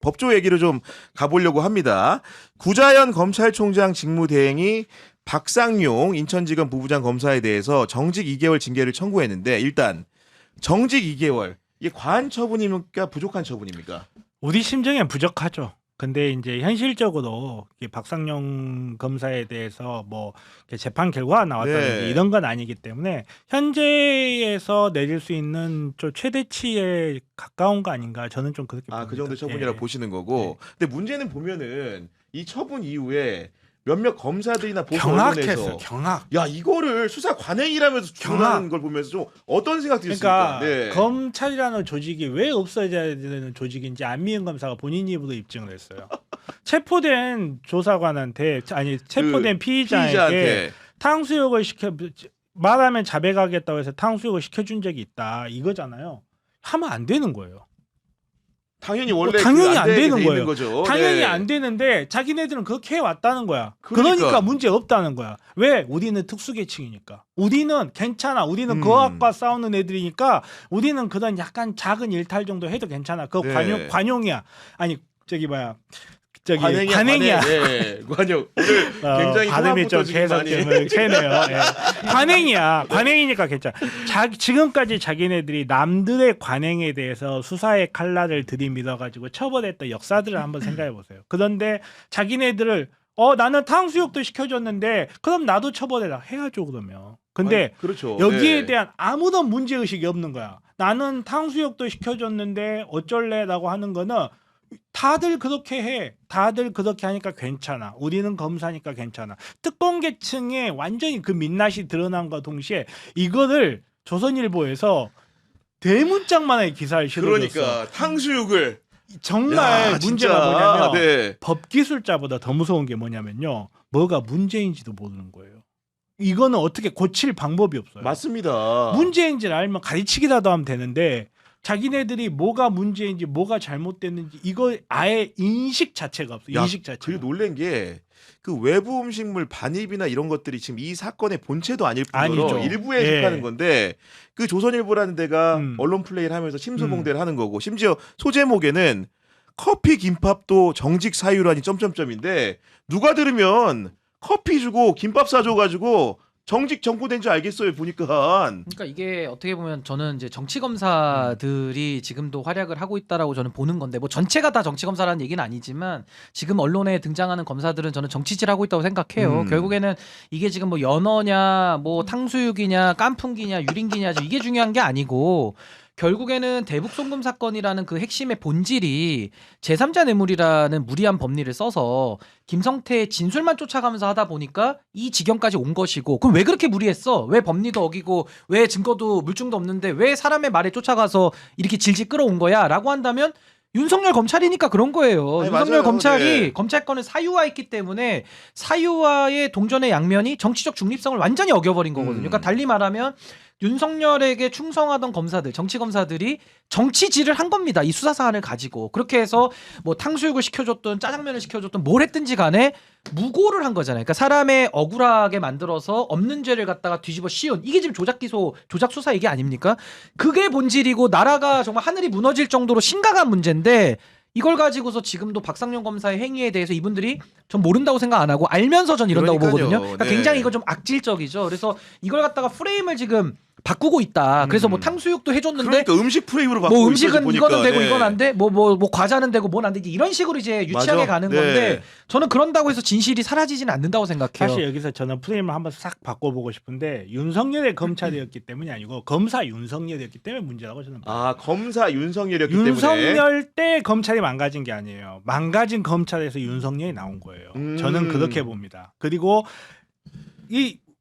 법조 얘기를 좀 가보려고 합니다. 구자연 검찰총장 직무대행이 박상용 인천지검 부부장 검사에 대해서 정직 2개월 징계를 청구했는데 일단 정직 2개월 이게 과한 처분입니까 부족한 처분입니까? 우리 심정엔 부족하죠. 근데 이제 현실적으로 박상용 검사에 대해서 뭐 재판 결과가 나왔다든지 네. 이런 건 아니기 때문에 현재에서 내릴 수 있는 좀 최대치에 가까운 거 아닌가 저는 좀 그렇게 봅니다. 그 정도 처분이라고 예. 보시는 거고. 근데 문제는 보면은 이 처분 이후에 몇몇 검사들이나 보수 경악했어요. 언론에서 경악. 야 이거를 수사 관행이라면서 주장하는 걸 보면서 좀 어떤 생각 드셨습니까? 그러니까 네. 검찰이라는 조직이 왜 없어져야 되는 조직인지 안미연 검사가 본인 입으로 입증을 했어요. 체포된 조사관한테 체포된 피의자에게 탕수육을 말하면 자백하겠다고 해서 탕수육을 시켜준 적이 있다 이거잖아요. 하면 안 되는 거예요. 당연히 원래 당연히 안 되게 되는 돼 거예요. 있는 거죠. 당연히 네. 안 되는데 자기네들은 그렇게 해왔다는 거야. 그러니까. 그러니까 문제 없다는 거야. 왜? 우리는 특수계층이니까. 우리는 괜찮아. 우리는 거학과 싸우는 애들이니까 우리는 그런 약간 작은 일탈 정도 해도 괜찮아. 그거 네. 관용이야. 아니 저기 뭐야. 관행이야. 네. 관용. 오늘 굉장히 발음이 좀 지금 계속 많이 좀 세네요. 예. 관행이야. 관행이니까 괜찮아. 지금까지 자기네들이 남들의 관행에 대해서 수사의 칼날을 들이밀어가지고 처벌했던 역사들을 한번 생각해 보세요. 그런데 자기네들을 나는 탕수육도 시켜줬는데 그럼 나도 처벌해라 해야죠 그러면. 근데 아니, 그렇죠. 여기에 네. 대한 아무런 문제의식이 없는 거야. 나는 탕수육도 시켜줬는데 어쩔래라고 하는 거는 다들 그렇게 해. 다들 그렇게 하니까 괜찮아. 우리는 검사니까 괜찮아. 특권계층에 완전히 그 민낯이 드러난 것과 동시에 이거를 조선일보에서 대문짝만하게 기사를 실어줬어. 그러니까 탕수육을 정말 야, 문제가 진짜. 뭐냐면 네. 법기술자보다 더 무서운 게 뭐냐면요. 뭐가 문제인지도 모르는 거예요. 이거는 어떻게 고칠 방법이 없어요. 맞습니다. 문제인지를 알면 가르치기라도 하면 되는데 자기네들이 뭐가 문제인지 뭐가 잘못됐는지 이거 아예 인식 자체가 없어. 인식 자체가. 그리고 놀란 게 그 외부 음식물 반입이나 이런 것들이 지금 이 사건의 본체도 아닐 뿐더러 아니죠. 일부에 예. 속하는 건데 그 조선일보라는 데가 언론 플레이를 하면서 심수봉대를 하는 거고 심지어 소제목에는 커피 김밥도 정직 사유라니 점점점인데 누가 들으면 커피 주고 김밥 사줘가지고 정직 정포된 줄 알겠어요 보니까. 그러니까 이게 어떻게 보면 저는 이제 정치 검사들이 지금도 활약을 하고 있다라고 저는 보는 건데 뭐 전체가 다 정치 검사라는 얘기는 아니지만 지금 언론에 등장하는 검사들은 저는 정치질하고 있다고 생각해요. 결국에는 이게 지금 뭐 연어냐 뭐 탕수육이냐 깐풍기냐 유린기냐 이게 중요한 게 아니고 결국에는 대북송금 사건이라는 그 핵심의 본질이 제3자 뇌물이라는 무리한 법리를 써서 김성태의 진술만 쫓아가면서 하다 보니까 이 지경까지 온 것이고 그럼 왜 그렇게 무리했어? 왜 법리도 어기고 왜 증거도 물증도 없는데 왜 사람의 말에 쫓아가서 이렇게 질질 끌어온 거야? 라고 한다면 윤석열 검찰이니까 그런 거예요. 아니, 윤석열 맞아요. 검찰이 네. 검찰권을 사유화했기 때문에 사유화의 동전의 양면이 정치적 중립성을 완전히 어겨버린 거거든요. 그러니까 달리 말하면 윤석열에게 충성하던 검사들, 정치 검사들이 정치질을 한 겁니다. 이 수사 사안을 가지고. 그렇게 해서 뭐 탕수육을 시켜줬든 짜장면을 시켜줬든 뭘 했든지 간에 무고를 한 거잖아요. 그러니까 사람의 억울하게 만들어서 없는 죄를 갖다가 뒤집어 씌운 이게 지금 조작 기소, 조작 수사 얘기 아닙니까? 그게 본질이고 나라가 정말 하늘이 무너질 정도로 심각한 문제인데 이걸 가지고서 지금도 박상용 검사의 행위에 대해서 이분들이 전 모른다고 생각 안 하고 알면서 전 이런다고 그러니까요. 보거든요. 그러니까 네. 굉장히 이거 좀 악질적이죠. 그래서 이걸 갖다가 프레임을 지금 바꾸고 있다. 그래서 뭐 탕수육도 해줬는데 그러니까 음식 프레임으로 바꾸고 뭐 음식은 보니까. 이거는 되고 네. 이건 안 돼. 뭐 과자는 되고 뭔 안 되지. 이런 식으로 이제 유치하게 맞아. 가는 네. 건데 저는 그런다고 해서 진실이 사라지지는 않는다고 생각해요. 사실 여기서 저는 프레임을 한번 싹 바꿔보고 싶은데 윤석열의 검찰이었기 때문이 아니고 검사 윤석열이었기 때문에 문제라고 저는 봐요. 검사 윤석열이었기 때문에. 윤석열 때 검찰이 망가진 게 아니에요. 망가진 검찰에서 윤석열이 나온 거예요. 저는 그렇게 봅니다. 그리고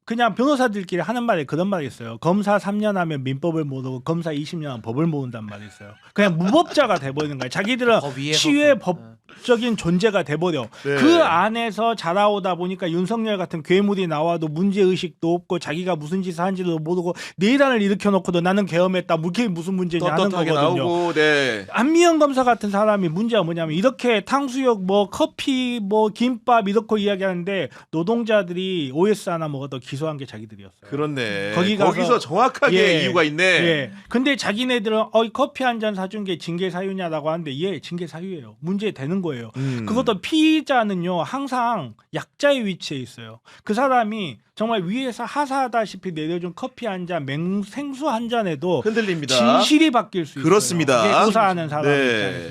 그냥 변호사들끼리 하는 말에 그런 말이 있어요. 검사 3년 하면 민법을 모르고 검사 20년 하면 법을 모른단 말이 있어요. 그냥 무법자가 돼버리는 거예요. 자기들은 법 위에서 치유의 법 법적인 존재가 돼버려. 네. 그 안에서 자라오다 보니까 윤석열 같은 괴물이 나와도 문제의식도 없고 자기가 무슨 짓을 한지도 모르고 내란을 일으켜놓고도 나는 계엄했다. 그게 무슨 문제냐 하는 떳떳하게 거거든요. 나오고, 네. 안미영 검사 같은 사람이 문제가 뭐냐면 이렇게 탕수육 뭐 커피 뭐 김밥 이렇게 이야기하는데 노동자들이 OS 하나 먹어도 기소한 게 자기들이었어요. 그렇네. 거기 가서- 거기서 정확하게 예. 이유가 있네. 예. 근데 자기네들은 이 커피 한 잔 사준 게 징계 사유냐라고 하는데 예, 징계 사유예요. 문제 되는 거예요. 그것도 피의자는요 항상 약자의 위치에 있어요. 그 사람이 정말 위에서 하사하다시피 내려준 커피 한 잔, 생수 한 잔에도 흔들립니다. 진실이 바뀔 수 있어요. 그렇습니다. 이게 조사하는 사람 네.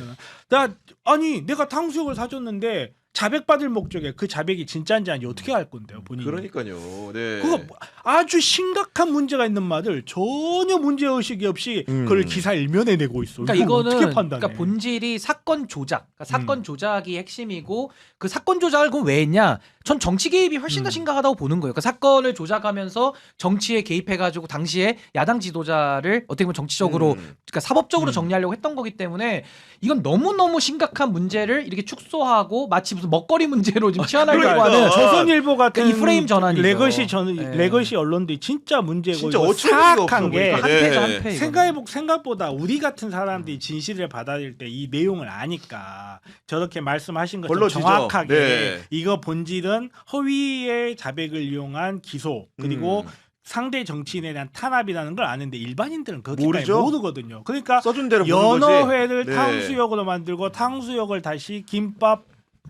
입장에서는. 내가 탕수육을 사줬는데 자백 받을 목적에 그 자백이 진짜인지 아닌지 어떻게 알 건데요, 본인이? 그러니까요. 네. 그거 아주 심각한 문제가 있는 말을 전혀 문제 의식이 없이 그걸 기사 일면에 내고 있어. 그러니까 이거 이거는 어떻게 판단해? 그러니까 본질이 사건 조작, 그러니까 사건 조작이 핵심이고 그 사건 조작을 그럼 왜 했냐? 전 정치 개입이 훨씬 더 심각하다고 보는 거예요. 그러니까 사건을 조작하면서 정치에 개입해가지고 당시에 야당 지도자를 어떻게 보면 정치적으로, 그러니까 사법적으로 정리하려고 했던 거기 때문에 이건 너무 너무 심각한 문제를 이렇게 축소하고 마치 무슨 먹거리 문제로 지금 치환하려고 그러니까. 하는 조선일보 같은 그러니까 이 프레임 전환이죠. 레거시 언론들이 진짜 문제고 진짜 이거 어처구니가 사악한 없어 게 보니까. 한 패죠, 한 네. 패. 생각보다 우리 같은 사람들이 진실을 받아들일 때 이 내용을 아니까 저렇게 말씀하신 것처럼 걸러지죠. 정확하게 네. 이거 본질은 허위의 자백을 이용한 기소 그리고 상대 정치인에 대한 탄압이라는 걸 아는데 일반인들은 그렇게까지 모르죠. 모르거든요. 그러니까 써준 대로 보는 거지. 연어회를 네. 탕수육으로 만들고 탕수육을 다시 김밥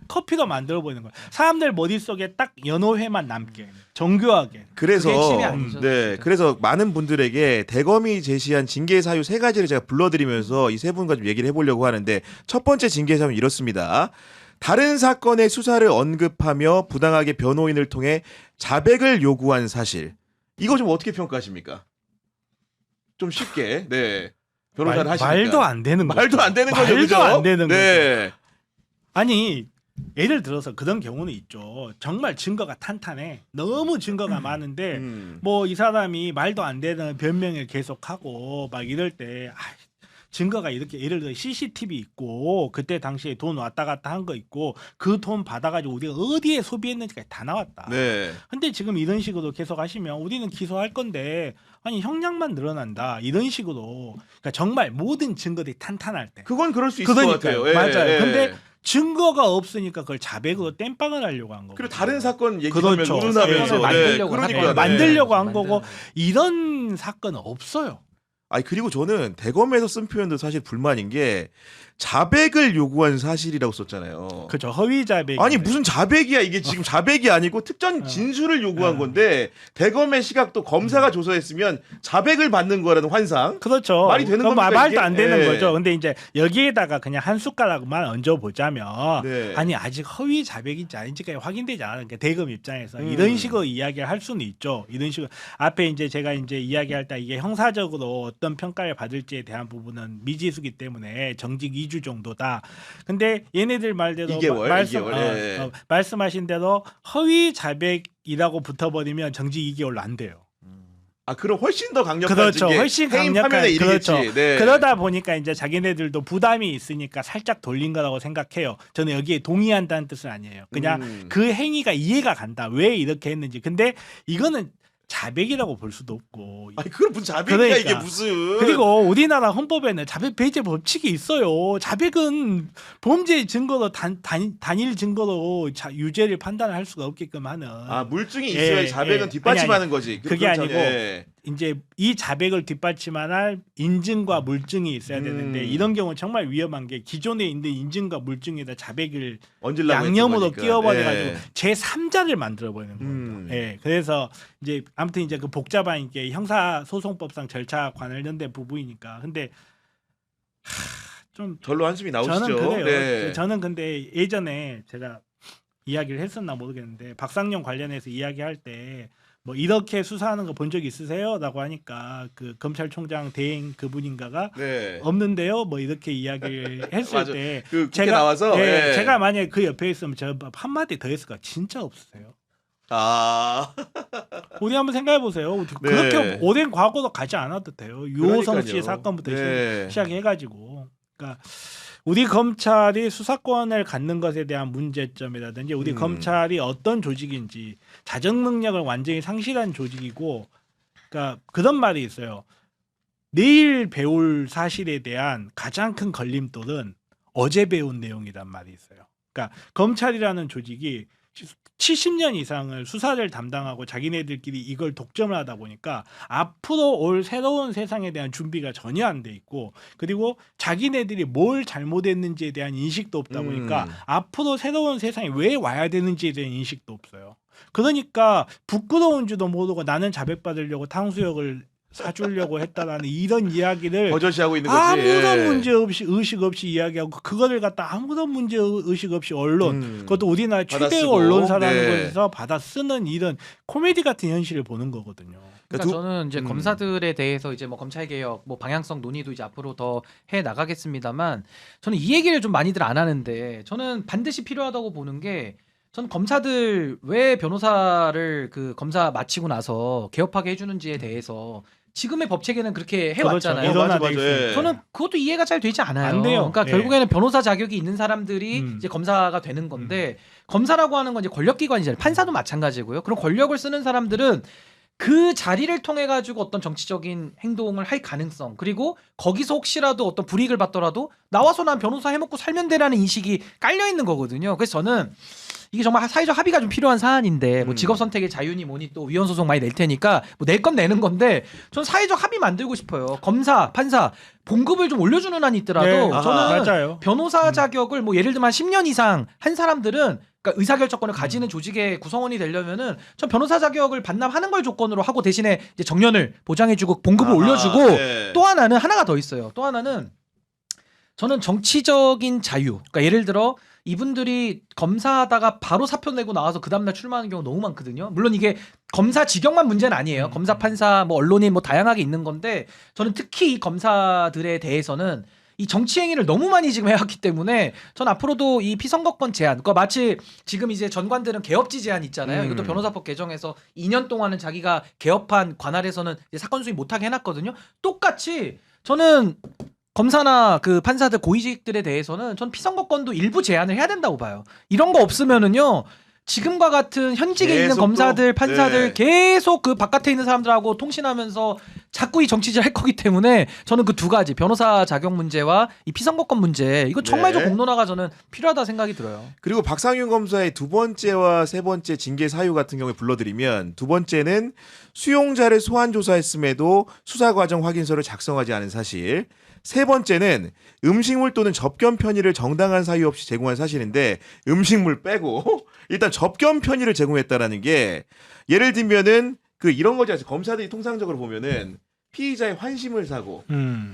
커피로 만들어 보이는 거예요. 사람들 머릿속에 딱 연어회만 남게 정교하게. 그래서 그게 핵심이 아니죠. 네, 그래서 많은 분들에게 대검이 제시한 징계 사유 세 가지를 제가 불러드리면서 이 세 분과 좀 얘기를 해보려고 하는데 첫 번째 징계 사유는 이렇습니다. 다른 사건의 수사를 언급하며 부당하게 변호인을 통해 자백을 요구한 사실. 이거 좀 어떻게 평가하십니까? 좀 쉽게. 네. 변호사를 하시니까. 말도 안 되는 거죠. 말도 안 되는 거죠. 말도 그죠? 안 되는 네. 아니 예를 들어서 그런 경우는 있죠. 정말 증거가 탄탄해. 너무 증거가 많은데 뭐 이 사람이 말도 안 되는 변명을 계속하고 막 이럴 때 증거가 이렇게 예를 들어 CCTV 있고 그때 당시에 돈 왔다 갔다 한 거 있고 그 돈 받아가지고 우리가 어디에 소비했는지가 다 나왔다. 네. 근데 지금 이런 식으로 계속 하시면 우리는 기소할 건데 아니 형량만 늘어난다 이런 식으로 그러니까 정말 모든 증거들이 탄탄할 때 그건 그럴 수 있을 것 같아요. 예, 맞아요. 예. 근데 증거가 없으니까 그걸 자백으로 땜빵을 하려고 한 거고. 그리고 다른 사건 얘기하면 그렇죠. 우는하면서 예, 만들려고 그러니까 하는 만들려고 한 만드는 거고 이런 사건은 없어요. 아니 그리고 저는 대검에서 쓴 표현도 사실 불만인 게 자백을 요구한 사실이라고 썼잖아요. 그렇죠. 허위 자백. 아니 무슨 자백이야 이게 지금 자백이 아니고 특정 진술을 요구한 건데 대검의 시각도 검사가 조사했으면 자백을 받는 거라는 환상. 그렇죠. 말이 되는 그건 겁니까, 말도 이게? 안 되는 예. 거죠. 근데 이제 여기에다가 그냥 한 숟가락만 얹어 보자면 네. 아니 아직 허위 자백인지 아닌지까지 확인되지 않으니까 대검 입장에서 이런 식으로 이야기를 할 수는 있죠. 이런 식으로 앞에 이제 제가 이제 이야기할 때 이게 형사적으로 어떤 평가를 받을지에 대한 부분은 미지수기 때문에 정직 2주 정도다. 근데 얘네들 말대로 2개월, 2개월, 예. 말씀하신 대로 허위 자백이라고 붙어버리면 정직 2개월로 안 돼요. 아 그럼 훨씬 더 강력한 그렇죠. 징계, 훨씬 해임 강력한 파면에 이르겠지. 그렇죠. 네. 그러다 보니까 이제 자기네들도 부담이 있으니까 살짝 돌린 거라고 생각해요. 저는 여기에 동의한다는 뜻은 아니에요. 그냥 그 행위가 이해가 간다. 왜 이렇게 했는지. 근데 이거는 자백이라고 볼 수도 없고. 아니 그럼 무슨 자백이야 그러니까. 이게 무슨. 그리고 우리나라 헌법에는 자백 배제 법칙이 있어요. 자백은 범죄 증거로 단일 증거로 유죄를 판단할 수가 없게끔 하는. 아 물증이 있어야 예, 자백은 예. 뒷받침하는 아니, 거지. 그게 그렇죠. 아니고 예. 이제 이 자백을 뒷받침할 인증과 물증이 있어야 되는데 이런 경우 정말 위험한 게 기존에 있는 인증과 물증에다 자백을 얹으려고 양념으로 했던 거니까. 끼워버려가지고 예. 제 3자를 만들어 버리는 겁니다. 예, 그래서 이제 아무튼 이제 그 복잡한 이게 형사소송법상 절차 관련된 부분이니까 근데 좀 절로 한숨이 나오시죠. 저는 그래요. 네. 저는 근데 예전에 제가 이야기를 했었나 모르겠는데 박상용 관련해서 이야기할 때 뭐 이렇게 수사하는 거 본 적 있으세요?라고 하니까 그 검찰총장 대행 그분인가가 네. 없는데요. 뭐 이렇게 이야기를 했을 맞아. 때 그 국회 나와서 예, 예. 제가 만약에 그 옆에 있으면 저 한마디 더 했을까? 진짜 없으세요. 아 우리 한번 생각해 보세요. 네. 그렇게 오랜 과거도 가지 않아도 돼요. 유호성 씨 그러니까요. 사건부터 네. 시작해가지고, 그러니까 우리 검찰이 수사권을 갖는 것에 대한 문제점이라든지 우리 검찰이 어떤 조직인지 자정 능력을 완전히 상실한 조직이고, 그러니까 그런 말이 있어요. 내일 배울 사실에 대한 가장 큰 걸림돌은 어제 배운 내용이란 말이 있어요. 그러니까 검찰이라는 조직이 70년 이상을 수사를 담당하고 자기네들끼리 이걸 독점을 하다 보니까 앞으로 올 새로운 세상에 대한 준비가 전혀 안 돼 있고, 그리고 자기네들이 뭘 잘못했는지에 대한 인식도 없다 보니까 앞으로 새로운 세상에 왜 와야 되는지에 대한 인식도 없어요. 그러니까 부끄러운 줄도 모르고 나는 자백받으려고 탕수육을 사주려고 했다라는 이런 이야기를 버젓이하고 있는 거지. 아무런 문제 없이 의식 없이 이야기하고, 그거를 갖다 아무런 문제 의식 없이 언론, 그것도 우리나라 최대 받아쓰고, 언론사라는 네. 것에서 받아 쓰는 이런 코미디 같은 현실을 보는 거거든요. 그러니까 저는 이제 검사들에 대해서 이제 뭐 검찰 개혁, 뭐 방향성 논의도 이제 앞으로 더 해 나가겠습니다만, 저는 이 얘기를 좀 많이들 안 하는데 저는 반드시 필요하다고 보는 게, 전 검사들 왜 변호사를 그 검사 마치고 나서 개업하게 해주는지에 대해서 지금의 법 체계는 그렇게 해왔잖아요. 그렇죠. 맞아, 일어나돼 맞아. 있으니까. 저는 그것도 이해가 잘 되지 않아요. 안 돼요. 그러니까 예. 결국에는 변호사 자격이 있는 사람들이 이제 검사가 되는 건데, 검사라고 하는 건 이제 권력기관이잖아요. 판사도 마찬가지고요. 그런 권력을 쓰는 사람들은 그 자리를 통해 가지고 어떤 정치적인 행동을 할 가능성, 그리고 거기서 혹시라도 어떤 불이익을 받더라도 나와서 난 변호사 해먹고 살면 되라는 인식이 깔려 있는 거거든요. 그래서 저는 이게 정말 사회적 합의가 좀 필요한 사안인데, 뭐 직업 선택의 자유니 뭐니 또 위헌 소송 많이 낼 테니까 뭐 낼 건 내는 건데, 전 사회적 합의 만들고 싶어요. 검사, 판사 봉급을 좀 올려주는 한이 있더라도 네, 저는 맞아요. 변호사 자격을 뭐 예를 들면 한 10년 이상 한 사람들은, 그러니까 의사결정권을 가지는 조직의 구성원이 되려면은 전 변호사 자격을 반납하는 걸 조건으로 하고, 대신에 이제 정년을 보장해주고 봉급을 올려주고, 네. 또 하나는 하나가 더 있어요. 또 하나는 저는 정치적인 자유. 그러니까 예를 들어 이분들이 검사하다가 바로 사표 내고 나와서 그 다음날 출마하는 경우 너무 많거든요. 물론 이게 검사 직역만 문제는 아니에요. 검사, 판사, 뭐 언론인 뭐 다양하게 있는 건데, 저는 특히 이 검사들에 대해서는 이 정치 행위를 너무 많이 지금 해왔기 때문에 전 앞으로도 이 피선거권 제한, 그러니까 마치 지금 이제 전관들은 개업지 제한 있잖아요. 이것도 변호사법 개정에서 2년 동안은 자기가 개업한 관할에서는 이제 사건 수임 못하게 해놨거든요. 똑같이 저는 검사나 그 판사들 고위직들에 대해서는 전 피선거권도 일부 제한을 해야 된다고 봐요. 이런 거 없으면은요, 지금과 같은 현직에 있는 계속 검사들, 또, 판사들 네. 계속 그 바깥에 있는 사람들하고 통신하면서 자꾸 이 정치질 할 거기 때문에, 저는 그 두 가지, 변호사 자격 문제와 이 피선거권 문제, 이거 정말 좀 네. 공론화가 저는 필요하다 생각이 들어요. 그리고 박상윤 검사의 두 번째와 세 번째 징계 사유 같은 경우에 불러드리면, 두 번째는 수용자를 소환 조사했음에도 수사 과정 확인서를 작성하지 않은 사실, 세 번째는 음식물 또는 접견 편의를 정당한 사유 없이 제공한 사실인데, 음식물 빼고 일단 접견 편의를 제공했다라는 게, 예를 들면은 그 이런 거지. 검사들이 통상적으로 보면은 피의자의 환심을 사고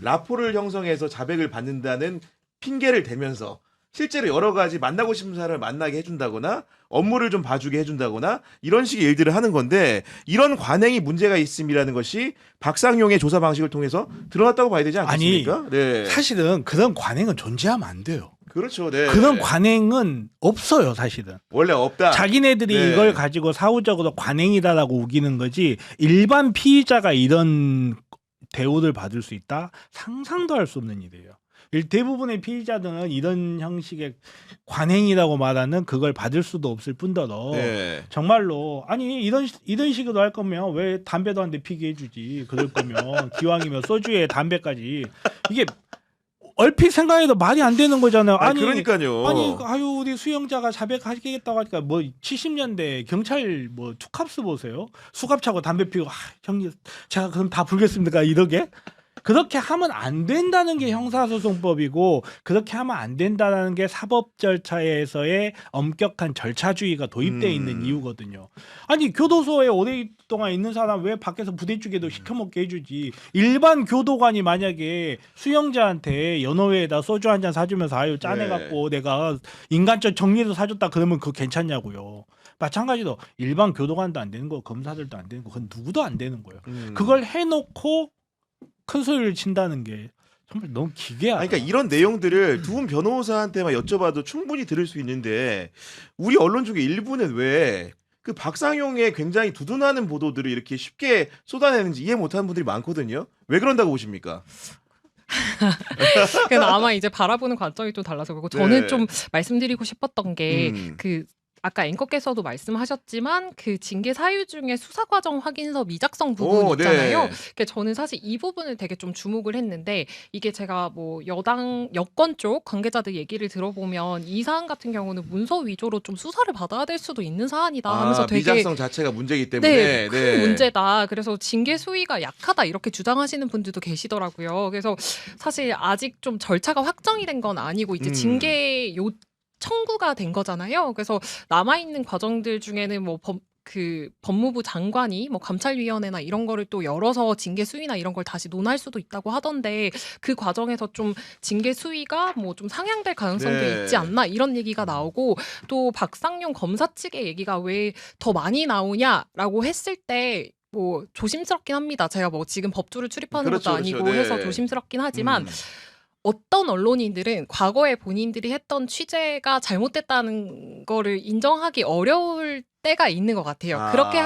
라포를 형성해서 자백을 받는다는 핑계를 대면서 실제로 여러 가지 만나고 싶은 사람을 만나게 해준다거나 업무를 좀 봐주게 해준다거나 이런 식의 일들을 하는 건데, 이런 관행이 문제가 있음이라는 것이 박상용의 조사 방식을 통해서 드러났다고 봐야 되지 않겠습니까? 네. 사실은 그런 관행은 존재하면 안 돼요. 그렇죠. 네. 그런 관행은 없어요, 사실은. 원래 없다. 자기네들이 네. 이걸 가지고 사후적으로 관행이다라고 우기는 거지, 일반 피의자가 이런 대우를 받을 수 있다? 상상도 할 수 없는 일이에요. 대부분의 피의자들은 이런 형식의 관행이라고 말하는 그걸 받을 수도 없을 뿐더러, 네. 정말로 아니 이런 식으로 할 거면 왜 담배도 한 대 피게 해주지. 그럴 거면 기왕이면 소주에 담배까지, 이게 얼핏 생각해도 말이 안 되는 거잖아요. 아니, 그러니까요. 아니 우리 수영자가 자백하겠다고 하니까 뭐 70년대 경찰 뭐 투캅스 보세요. 수갑 차고 담배 피고, 형님 제가 그럼 다 불겠습니까 이러게? 그렇게 하면 안 된다는 게 형사소송법이고, 그렇게 하면 안 된다는 게 사법 절차에서의 엄격한 절차주의가 도입되어 있는 이유거든요. 아니 교도소에 오랫동안 있는 사람 왜 밖에서 부대찌개도 시켜먹게 해주지. 일반 교도관이 만약에 수용자한테 연어회에다 소주 한 잔 사주면서 아유 짜내갖고 내가 인간적 정리도 사줬다 그러면 그거 괜찮냐고요. 마찬가지로 일반 교도관도 안 되는 거, 검사들도 안 되는 거, 그건 누구도 안 되는 거예요. 그걸 해놓고 큰 소리를 친다는 게 정말 너무 기괴하다. 그러니까 이런 내용들을 두 분 변호사한테만 여쭤봐도 충분히 들을 수 있는데, 우리 언론 중에 일부는 왜 그 박상용의 굉장히 두둔하는 보도들을 이렇게 쉽게 쏟아내는지 이해 못하는 분들이 많거든요. 왜 그런다고 보십니까? 그래서 아마 이제 바라보는 관점이 좀 달라서 그렇고 저는 네. 좀 말씀드리고 싶었던 게 그 아까 앵커께서도 말씀하셨지만 그 징계 사유 중에 수사 과정 확인서 미작성 부분 오, 있잖아요. 네. 그러니까 저는 사실 이 부분을 되게 좀 주목을 했는데 이게 제가 뭐 여권 쪽 관계자들 얘기를 들어보면 이 사안 같은 경우는 문서 위조로 좀 수사를 받아야 될 수도 있는 사안이다 하면서 되게 미작성 자체가 문제이기 때문에 큰 문제다. 그래서 징계 수위가 약하다 이렇게 주장하시는 분들도 계시더라고요. 그래서 사실 아직 좀 절차가 확정이 된 건 아니고 이제 징계 청구가 된 거잖아요. 그래서 남아 있는 과정들 중에는 뭐 법무부 장관이 뭐 감찰위원회나 이런 거를 또 열어서 징계 수위나 이런 걸 다시 논할 수도 있다고 하던데 그 과정에서 좀 징계 수위가 뭐 좀 상향될 가능성도 네. 있지 않나 이런 얘기가 나오고 또 박상용 검사 측의 얘기가 왜 더 많이 나오냐라고 했을 때 뭐 조심스럽긴 합니다. 제가 뭐 지금 법조를 출입하는 그렇죠, 것도 그렇죠. 아니고 네. 해서 조심스럽긴 하지만 어떤 언론인들은 과거에 본인들이 했던 취재가 잘못됐다는 거를 인정하기 어려울 때가 있는 것 같아요. 그렇게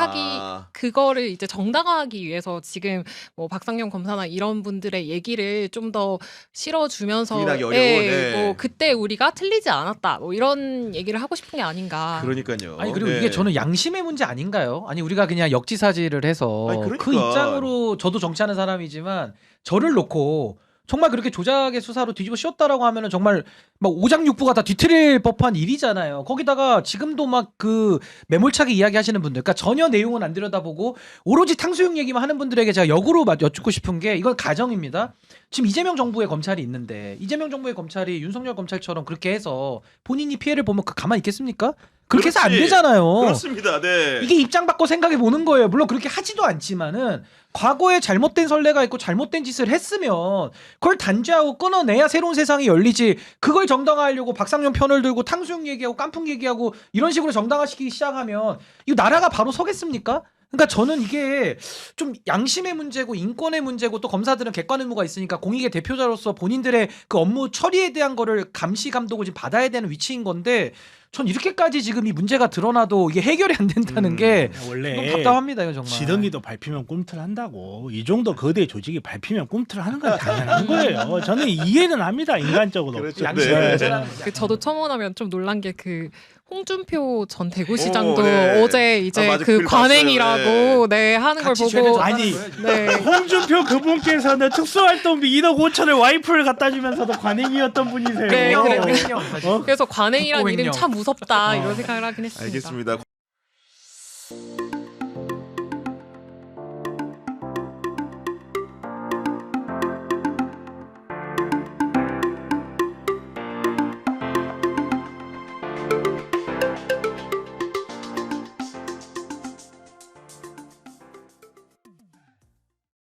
그거를 이제 정당화하기 위해서 지금 뭐 박상용 검사나 이런 분들의 얘기를 좀 더 실어주면서 부인하기 어려워. 네. 뭐 그때 우리가 틀리지 않았다 뭐 이런 얘기를 하고 싶은 게 아닌가. 그러니까요. 아니 그리고 네. 이게 저는 양심의 문제 아닌가요? 아니 우리가 그냥 역지사지를 해서 아니, 그러니까. 그 입장으로 저도 정치하는 사람이지만 저를 놓고 정말 그렇게 조작의 수사로 뒤집어 씌웠다라고 하면은 정말 막 오장육부가 다 뒤틀릴 법한 일이잖아요. 거기다가 지금도 막 그 매몰차게 이야기하시는 분들, 그러니까 전혀 내용은 안 들여다보고 오로지 탕수육 얘기만 하는 분들에게 제가 역으로 여쭙고 싶은 게 이건 가정입니다. 지금 이재명 정부의 검찰이 있는데 이재명 정부의 검찰이 윤석열 검찰처럼 그렇게 해서 본인이 피해를 보면 가만히 있겠습니까? 그렇게 해서 안 그렇지. 되잖아요. 그렇습니다. 네. 이게 입장 바꿔 생각해 보는 거예요. 물론 그렇게 하지도 않지만은 과거에 잘못된 선례가 있고 잘못된 짓을 했으면 그걸 단죄하고 끊어내야 새로운 세상이 열리지. 그걸 정당화하려고 박상용 편을 들고 탕수육 얘기하고 깐풍 얘기하고 이런 식으로 정당화시키기 시작하면 이거 나라가 바로 서겠습니까? 그러니까 저는 이게 좀 양심의 문제고 인권의 문제고 또 검사들은 객관 의무가 있으니까 공익의 대표자로서 본인들의 그 업무 처리에 대한 거를 감시 감독을 지금 받아야 되는 위치인 건데 전 이렇게까지 지금 이 문제가 드러나도 이게 해결이 안 된다는 게 너무 원래 답답합니다. 이거 정말. 지렁이도 밟히면 꿈틀한다고. 이 정도 거대 조직이 밟히면 꿈틀하는 건 당연한 거예요. 저는 이해는 합니다. 인간적으로. 그렇죠. 양심의 네. 문제라는 거죠. 그 저도 첨언하면 좀 놀란 게 그 홍준표 전 대구시장도 네. 어제 이제 맞아, 그 글 관행이라고 네 하는 걸 같이 보고 죄를 아니, 네. 홍준표 그분께서는 특수활동비 1억 5천을 와이프를 갖다 주면서도 관행이었던 분이세요. 네, 횡령, 그래. 횡령 사실. 그래서 관행이라는 국고 이름 횡령. 참 무섭다 이런 생각을 하긴 했습니다. 알겠습니다.